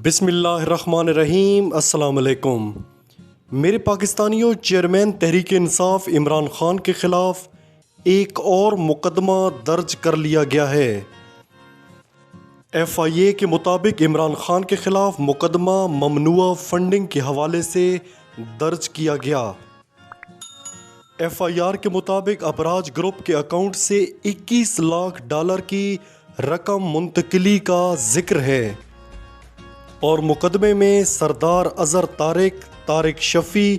بسم اللہ الرحمن الرحیم۔ السلام علیکم میرے پاکستانیوں، چیئرمین تحریک انصاف عمران خان کے خلاف ایک اور مقدمہ درج کر لیا گیا ہے۔ FIA کے مطابق عمران خان کے خلاف مقدمہ ممنوعہ فنڈنگ کے حوالے سے درج کیا گیا۔ FIR کے مطابق ابراج گروپ کے اکاؤنٹ سے $21 لاکھ کی رقم منتقلی کا ذکر ہے اور مقدمے میں سردار اظہر طارق شفیع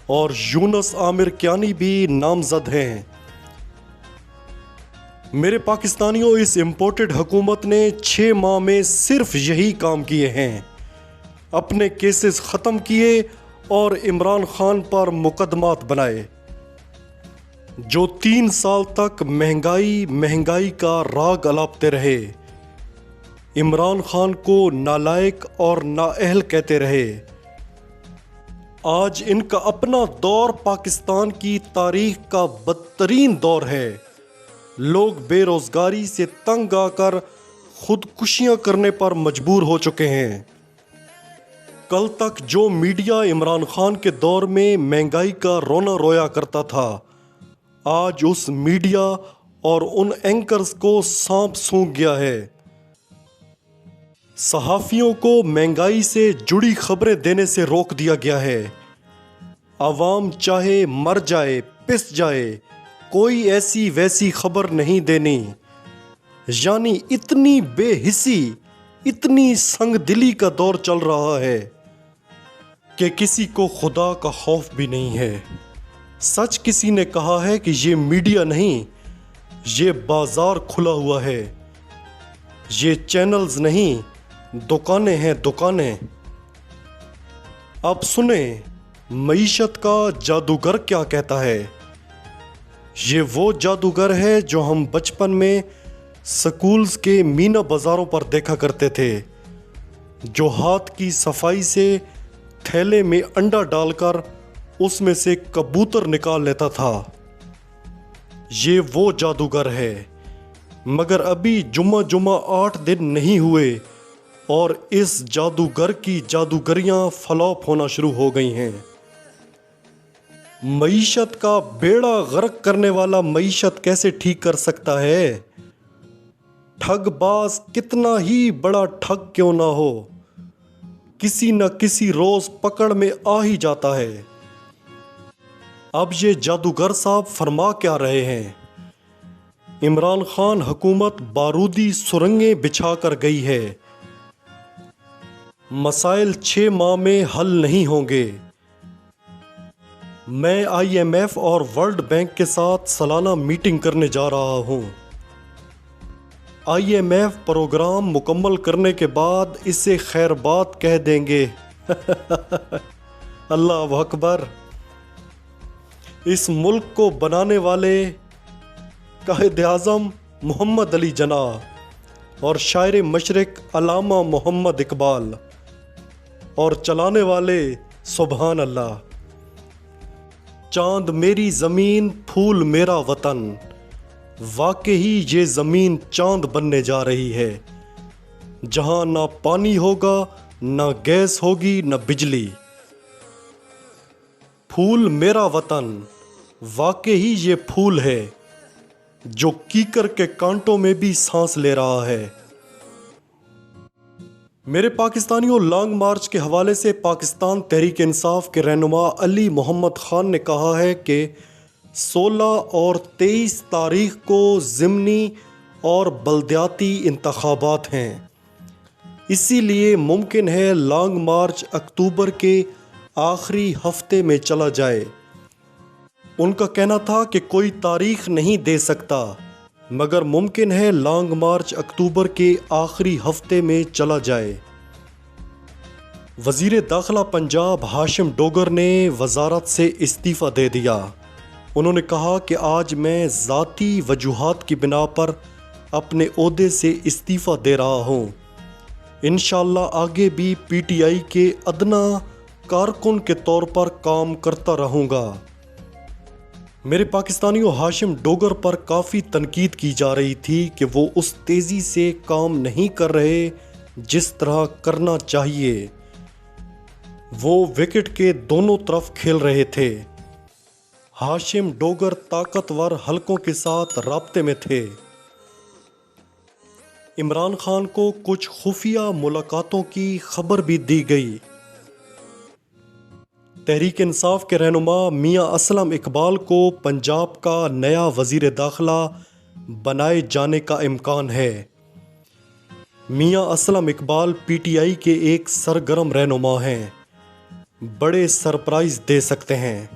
اور یونس عامر کیانی بھی نامزد ہیں۔ میرے پاکستانیوں، اس امپورٹڈ حکومت نے 6 ماہ میں صرف یہی کام کیے ہیں، اپنے کیسز ختم کیے اور عمران خان پر مقدمات بنائے، جو 3 سال تک مہنگائی کا راگ الاپتے رہے، عمران خان کو نالائق اور نااہل کہتے رہے۔ آج ان کا اپنا دور پاکستان کی تاریخ کا بدترین دور ہے۔ لوگ بے روزگاری سے تنگ آ کر خودکشیاں کرنے پر مجبور ہو چکے ہیں۔ کل تک جو میڈیا عمران خان کے دور میں مہنگائی کا رونا رویا کرتا تھا، آج اس میڈیا اور ان اینکرز کو سانپ سونگھ گیا ہے۔ صحافیوں کو مہنگائی سے جڑی خبریں دینے سے روک دیا گیا ہے۔ عوام چاہے مر جائے پس جائے، کوئی ایسی ویسی خبر نہیں دینی۔ یعنی اتنی بے حسی، اتنی سنگ دلی کا دور چل رہا ہے کہ کسی کو خدا کا خوف بھی نہیں ہے۔ سچ کسی نے کہا ہے کہ یہ میڈیا نہیں، یہ بازار کھلا ہوا ہے، یہ چینلز نہیں، دکانیں ہیں دکانیں۔ اب سنیں معیشت کا جادوگر کیا کہتا ہے۔ یہ وہ جادوگر ہے جو ہم بچپن میں سکولز کے مینا بازاروں پر دیکھا کرتے تھے، جو ہاتھ کی صفائی سے تھیلے میں انڈا ڈال کر اس میں سے کبوتر نکال لیتا تھا۔ یہ وہ جادوگر ہے، مگر ابھی جمعہ 8 دن نہیں ہوئے اور اس جادوگر کی جادوگریاں فلاپ ہونا شروع ہو گئی ہیں۔ معیشت کا بیڑا غرق کرنے والا معیشت کیسے ٹھیک کر سکتا ہے؟ ٹھگ باز کتنا ہی بڑا ٹھگ کیوں نہ ہو، کسی نہ کسی روز پکڑ میں آ ہی جاتا ہے۔ اب یہ جادوگر صاحب فرما کیا رہے ہیں؟ عمران خان حکومت بارودی سرنگیں بچھا کر گئی ہے، مسائل 6 ماہ میں حل نہیں ہوں گے۔ میں IMF اور ورلڈ بینک کے ساتھ سالانہ میٹنگ کرنے جا رہا ہوں۔ IMF پروگرام مکمل کرنے کے بعد اسے خیر بات کہہ دیں گے۔ اللہ اکبر۔ اس ملک کو بنانے والے قائد اعظم محمد علی جناح اور شاعر مشرق علامہ محمد اقبال، اور چلانے والے سبحان اللہ۔ چاند میری زمین، پھول میرا وطن، واقعی یہ زمین چاند بننے جا رہی ہے، جہاں نہ پانی ہوگا، نہ گیس ہوگی، نہ بجلی۔ پھول میرا وطن، واقعی یہ پھول ہے جو کیکر کے کانٹوں میں بھی سانس لے رہا ہے۔ میرے پاکستانیوں، لانگ مارچ کے حوالے سے پاکستان تحریک انصاف کے رہنما علی محمد خان نے کہا ہے کہ 16 اور 23 تاریخ کو ضمنی اور بلدیاتی انتخابات ہیں، اسی لیے ممکن ہے لانگ مارچ اکتوبر کے آخری ہفتے میں چلا جائے۔ ان کا کہنا تھا کہ کوئی تاریخ نہیں دے سکتا، مگر ممکن ہے لانگ مارچ اکتوبر کے آخری ہفتے میں چلا جائے۔ وزیر داخلہ پنجاب ہاشم ڈوگر نے وزارت سے استعفیٰ دے دیا۔ انہوں نے کہا کہ آج میں ذاتی وجوہات کی بنا پر اپنے عہدے سے استعفیٰ دے رہا ہوں۔ انشاءاللہ آگے بھی PTI کے ادنیٰ کارکن کے طور پر کام کرتا رہوں گا۔ میرے پاکستانیوں، ہاشم ڈوگر پر کافی تنقید کی جا رہی تھی کہ وہ اس تیزی سے کام نہیں کر رہے جس طرح کرنا چاہیے۔ وہ وکٹ کے دونوں طرف کھیل رہے تھے۔ ہاشم ڈوگر طاقتور حلقوں کے ساتھ رابطے میں تھے۔ عمران خان کو کچھ خفیہ ملاقاتوں کی خبر بھی دی گئی۔ تحریک انصاف کے رہنما میاں اسلم اقبال کو پنجاب کا نیا وزیر داخلہ بنائے جانے کا امکان ہے۔ میاں Aslam Iqbal P T I کے ایک سرگرم رہنما ہیں، بڑے سرپرائز دے سکتے ہیں۔